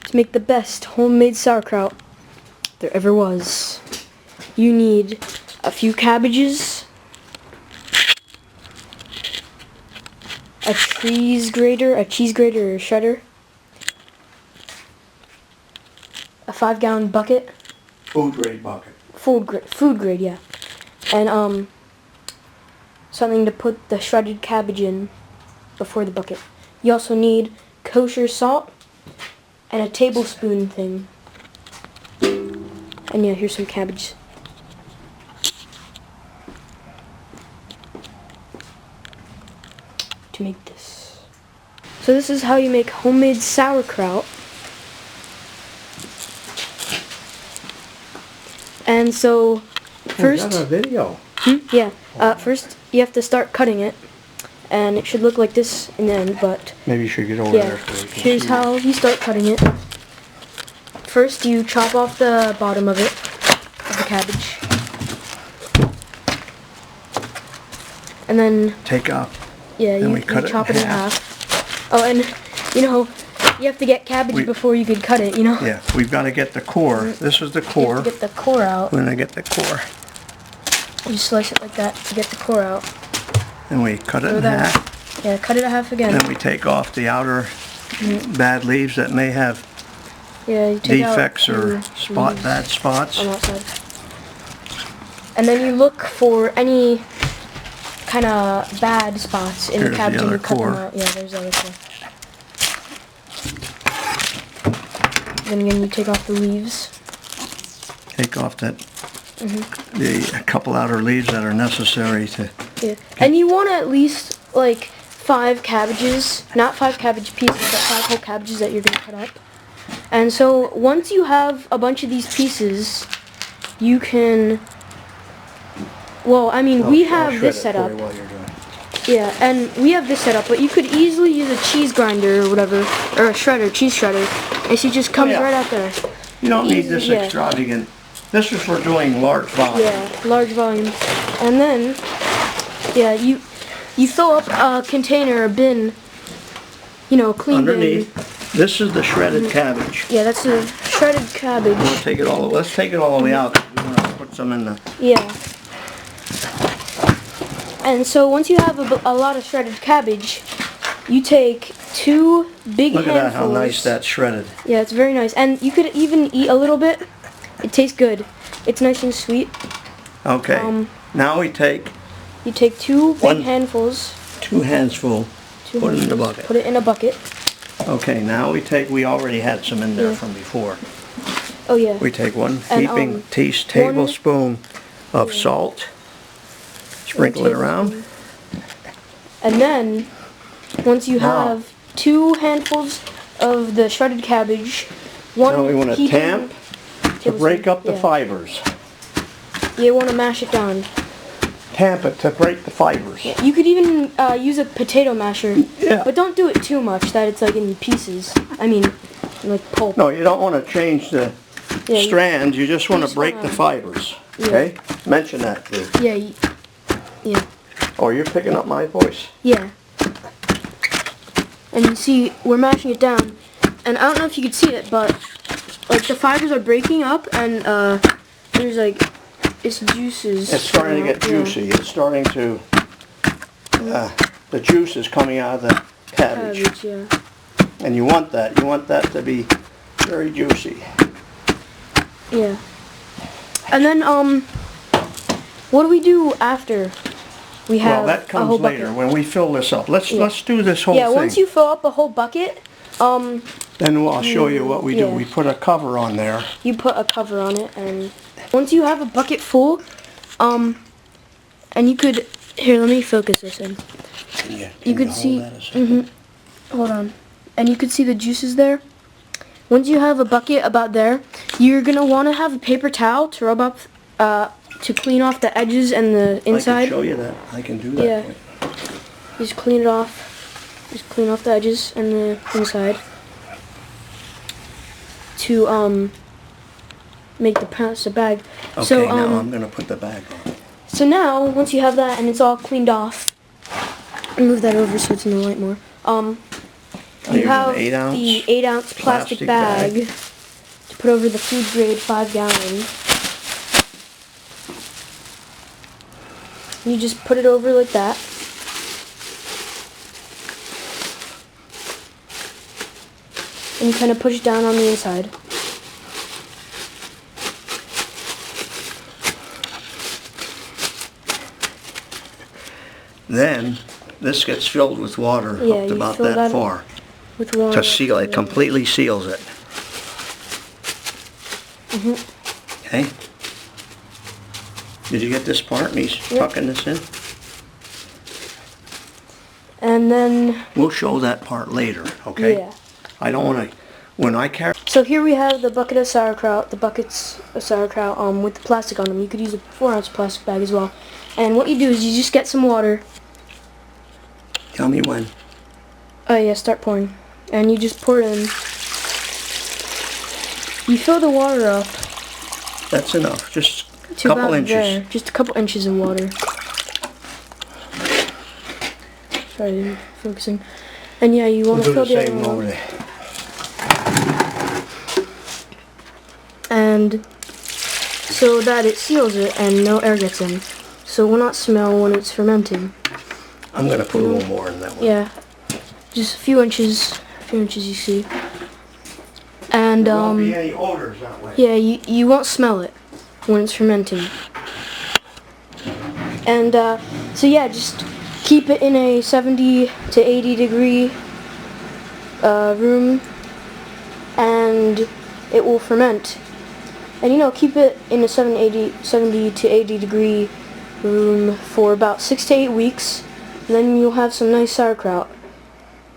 To make the best homemade sauerkraut there ever was, you need a few cabbages, a cheese grater or shredder, a 5-gallon bucket. Food grade bucket. Food grade, yeah. And something to put the shredded cabbage in before the bucket. You also need kosher salt and a tablespoon thing. And yeah, here's some cabbage. To make this. So this is how you make homemade sauerkraut. And so first, is that a video? Yeah. First you have to start cutting it, and it should look like this in the end. But Maybe you should get over yeah, there. So we can here's see how you start cutting it. First, you chop off the bottom of it, of the cabbage, and then take up. yeah, Then you we cut it chop in it in half. Oh, and you know, you have to get cabbage before you could cut it. You know. Yeah, we've got to get the core. This is the You core. have to get the core out. We're gonna get the core, You slice it like that to get the core out. and we cut it Go in there. half. Yeah, cut it in half again. Then we take off the outer bad leaves that may have Yeah, you take defects out or leaves bad spots. on that side. And then you look for any kind of bad spots in Here's the the cabbage and other you cut them core. out. Yeah, there's the other core. Then again, you take off the leaves. Take off that a couple outer leaves that are necessary to. Yeah, and you want at least like 5 cabbages, not 5 cabbage pieces, but 5 whole cabbages that you're gonna cut up. And so once you have a bunch of these pieces, you can. Well, I mean, we have this set up. Yeah, and we have this set up, but you could easily use a cheese grinder or whatever, or a shredder, cheese shredder, and she just comes right out there. You don't need this Yeah. extravagant. This is for doing large volume. Yeah, large volume. And then, yeah, you fill up a container, a bin, you know, clean Underneath, bin. this is the shredded cabbage. Yeah, that's the shredded cabbage. We'll take it all. Let's take it all the way out. 'Cause we want to put some in the. Yeah. And so once you have a lot of shredded cabbage, you take 2 big Look at handfuls. that! How nice that's shredded. Yeah, it's very nice. And you could even eat a little bit. It tastes good. It's nice and sweet. Okay. Now we take You take 2 big One- handfuls. 2 hands full. Put it in the bucket. Put it in a bucket. Okay. Now we take. We already had some in there Yeah. from before. Oh yeah. We take 1 And, heaping tablespoon of salt. Sprinkle it around. And then, once you have 2 handfuls of the shredded cabbage, 1 Now we want to heaping tamp to break up the fibers. You want to mash it down. Tamp it to break the fibers. You could even use a potato masher. Yeah. But don't do it too much that it's like in pieces. I mean, like pulp. No, you don't want to change the Yeah, strands. You just want to just break wanna- the fibers. Okay? Mention that too. Yeah. Yeah. Oh, you're picking up my voice. Yeah. And you see, we're mashing it down. And I don't know if you could see it, but like the fibers are breaking up, and there's like it's juices. It's starting to get Yeah. juicy. It's starting to. The juice is coming out of the cabbage. Cabbage, yeah. And you want that. You want that to be very juicy. Yeah. And then what do we do after we have Well, that a whole comes bucket? later when we fill this up. Let's do this whole Yeah, thing. once you fill up a whole bucket, Then I'll show you what we do. Yeah. We put a cover on there. you put a cover on it, and once you have a bucket full, and you could here. Let me focus this in. Yeah, You could see. Hold on, and you could see the juices there. Once you have a bucket about there, you're gonna want to have a paper towel to rub up, to clean off the edges and the inside. I can show you that. I can do that. Yeah. Just clean it off. Just clean off the edges and the inside. To make the pasta bag. Okay, So now I'm gonna put the bag on. so now once you have that and it's all cleaned off, move that over so it's in the light more. use an have 8-ounce the 8-ounce plastic bag to put over the food grade 5-gallon. You just put it over like that. And you kind of push down on the inside. Then this gets filled with water up to about that far with water to seal it. Completely seals it. Okay. Did you get this part? And he's tucking this in. And then we'll show that part later. Okay. Yeah. I don't want to. When I carry. So here we have the bucket of sauerkraut. The buckets of sauerkraut with the plastic on them. You could use a 4-ounce plastic bag as well. And what you do is you just get some water. Tell me when. Oh yeah, start pouring. And you just pour it in. You fill the water up. That's enough. Just a to couple about inches. There. Just a couple inches of water. Sorry, focusing. And yeah, you want to fill the other one over up. there. And so that it seals it and no air gets in. So it will not smell when it's fermenting. I'm going to put a little more in that one. Yeah. Just a few inches you see. And there won't be any odors that way. yeah, you won't smell it when it's fermenting. And so yeah, just keep it in a 70 to 80 degree room and it will ferment. And keep it in a 70 to 80 degree room for about 6 to 8 weeks. And then you'll have some nice sauerkraut.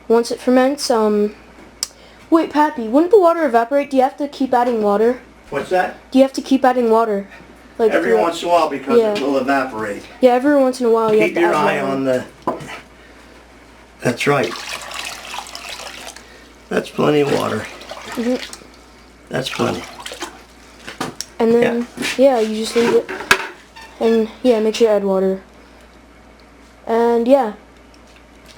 Once it ferments, wait, Pappy, wouldn't the water evaporate? Do you have to keep adding water? What's that? Do you have to keep adding water? Like every once in a while because it will evaporate. Yeah, every once in a while you Keep have to your add eye water. on the... That's right. That's plenty of water. That's plenty. And then, yeah, you just leave it. And yeah, make sure you add water. And yeah,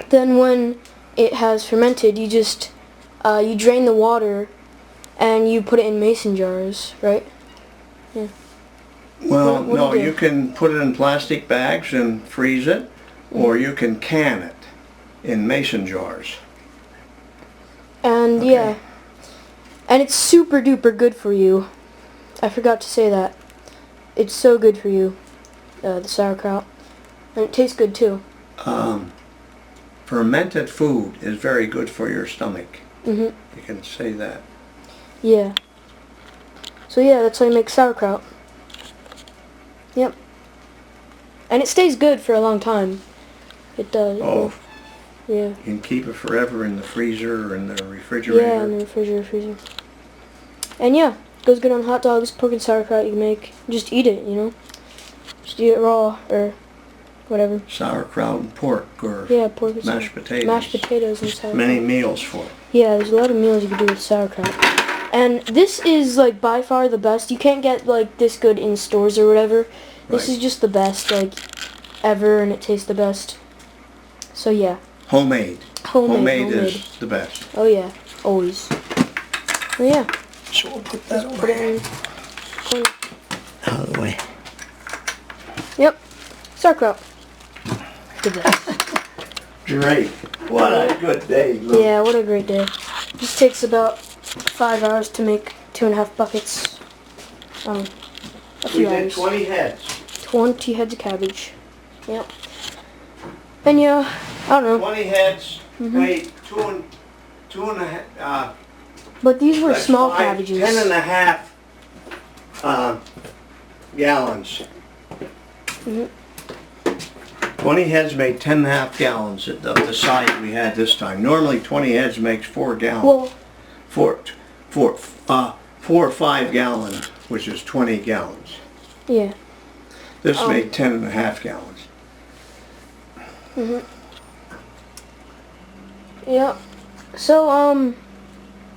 then when it has fermented, you just you drain the water and you put it in mason jars, right? Yeah. Well, what no, do you do? you can put it in plastic bags and freeze it, or you can can it in mason jars. And yeah, and it's super duper good for you. I forgot to say that. It's so good for you, the sauerkraut. And it tastes good too. Fermented food is very good for your stomach. You can say that. Yeah. So yeah, that's how you make sauerkraut. Yep. And it stays good for a long time. It does. Oh. Yeah. You can keep it forever in the freezer or in the refrigerator. Yeah, in the refrigerator, freezer. And yeah, it goes good on hot dogs, pork and sauerkraut you can make. Just eat it, Just eat it raw or whatever. Sauerkraut and pork or pork and mashed potatoes. Mashed potatoes and sauerkraut. Many meals for it. Yeah, there's a lot of meals you can do with sauerkraut. And this is like by far the best. You can't get like this good in stores or whatever. This is just the best like ever, and it tastes the best. So yeah. Homemade. Homemade is the best. Oh yeah, always. So yeah. So we'll put that over Put it in corner. out of the way. Yep. Sauerkraut. The best. Great. What a good day. Look. Yeah, what a great day. This takes about 5 hours to make 2.5 buckets. A few We did hours. 20 heads. 20 heads of cabbage. Yep. And yeah, I don't know. 20 heads. Wait, two and a half. But these were That's small 5, cabbages. 10.5 gallons. 20 heads made 10.5 gallons of the size we had this time. Normally 20 heads makes 4 gallons. Well, Four or 5 gallons, which is 20 gallons. yeah. This made 10.5 gallons. Yeah. So,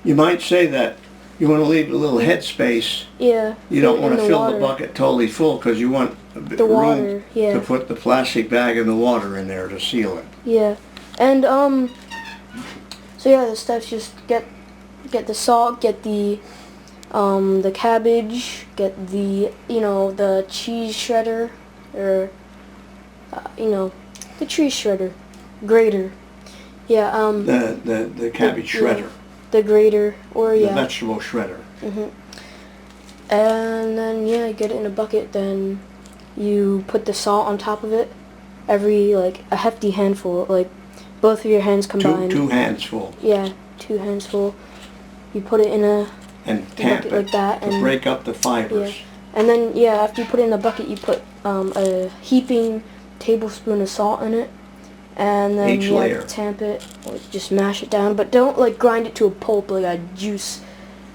You might say that you want to leave a little head space. yeah. You don't want to fill water. the bucket totally full because you want a bit The room water, yeah. to put the plastic bag and the water in there to seal it. Yeah. And, so So yeah, the steps just get the salt, get the cabbage, get the the cheese shredder, or the cheese shredder, grater. Yeah. The cabbage shredder. The grater, or The vegetable shredder. And then you get it in a bucket. Then you put the salt on top of it. Like a hefty handful, like both of your hands combined. Two hands full. Yeah, 2 hands full. You put it in a tamp bucket it like that, to and break up the fibers. And then after you put it in the bucket, you put a heaping tablespoon of salt in it, and then Each layer. Tamp it, or just mash it down, but don't like grind it to a pulp like a juice,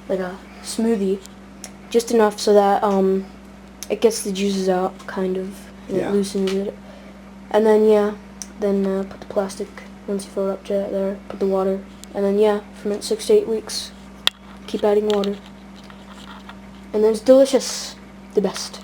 like a smoothie. Just enough so that it gets the juices out, kind of, and it loosens it. And then put the plastic, once you fill it up to there, put the water, and then ferment 6 to 8 weeks. Keep adding water. And then it's delicious. The best.